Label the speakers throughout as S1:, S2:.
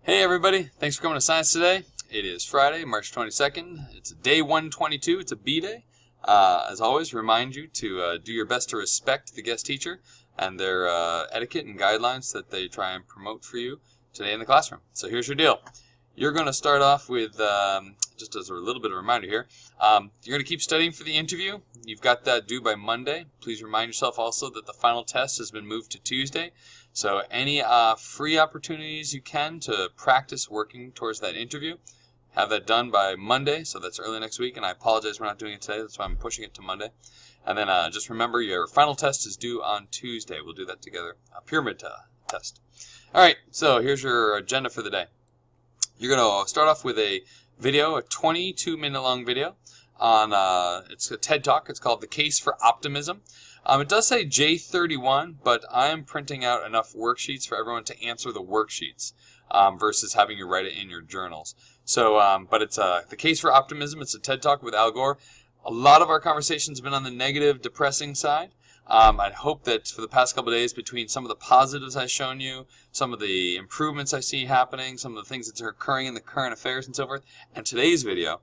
S1: Hey everybody, thanks for coming to Science today. It is Friday, March 22nd. It's day 122. It's a B-Day. As always, remind you to do your best to respect the guest teacher and their etiquette and guidelines that they try and promote for you today in the classroom. So here's your deal. You're going to start off with, just as a little bit of a reminder here, you're going to keep studying for the interview. You've got that due by Monday. Please remind yourself also that the final test has been moved to Tuesday. So any free opportunities you can to practice working towards that interview, have that done by Monday, so that's early next week, and I apologize we're not doing it today, that's why I'm pushing it to Monday. And then just remember your final test is due on Tuesday. We'll do that together, a pyramid test. Alright, so here's your agenda for the day. You're going to start off with a video, a 22-minute long video on, it's a TED Talk. It's called The Case for Optimism. It does say J31, but I am printing out enough worksheets for everyone to answer the worksheets versus having you write it in your journals. So, but it's The Case for Optimism. It's a TED Talk with Al Gore. A lot of our conversations have been on the negative, depressing side. I hope that for the past couple of days, between some of the positives I've shown you, some of the improvements I see happening, some of the things that are occurring in the current affairs and so forth, and today's video,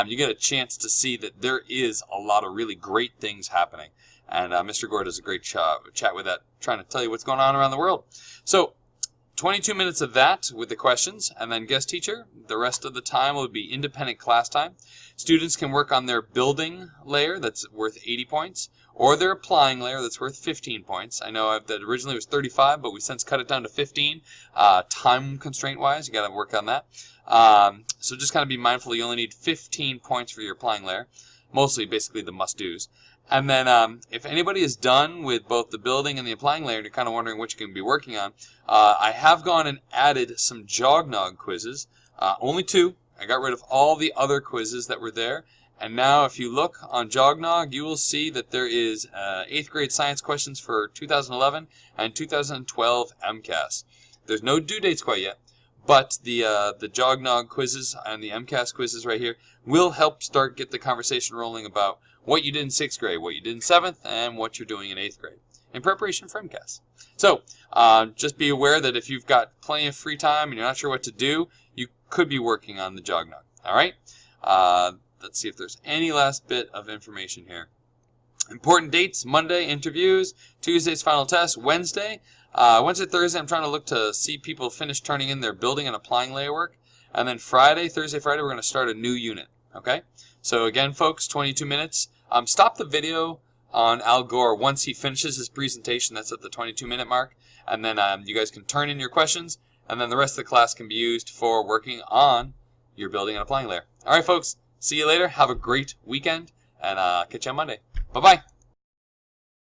S1: you get a chance to see that there is a lot of really great things happening. And Mr. Gore does a great chat with that, trying to tell you what's going on around the world. So, 22 minutes of that with the questions, and then guest teacher. The rest of the time will be independent class time. Students can work on their building layer that's worth 80 points, or their applying layer that's worth 15 points. I know that originally it was 35, but we since cut it down to 15. Time constraint-wise, you got to work on that. So just kind of be mindful you only need 15 points for your applying layer, mostly basically the must-dos. And then if anybody is done with both the building and the applying layer and you're kind of wondering what you can be working on, I have gone and added some Jognog quizzes, only 2. I got rid of all the other quizzes that were there. And now if you look on Jognog, you will see that there is 8th grade science questions for 2011 and 2012 MCAS. There's no due dates quite yet, but the Jognog quizzes and the MCAS quizzes right here will help get the conversation rolling about what you did in 6th grade, what you did in 7th, and what you're doing in 8th grade in preparation for MCAS. So just be aware that if you've got plenty of free time and you're not sure what to do, you could be working on the Jognog. All right? Let's see if there's any last bit of information here. Important dates: Monday, interviews; Tuesday's final test; Wednesday, Thursday, I'm trying to look to see people finish turning in their building and applying layer work. And then Thursday, Friday, we're going to start a new unit. Okay? So again, folks, 22 minutes. Stop the video on Al Gore once he finishes his presentation. That's at the 22-minute mark. And then you guys can turn in your questions, and then the rest of the class can be used for working on your building and applying layer. All right, folks. See you later. Have a great weekend, and catch you on Monday. Bye-bye.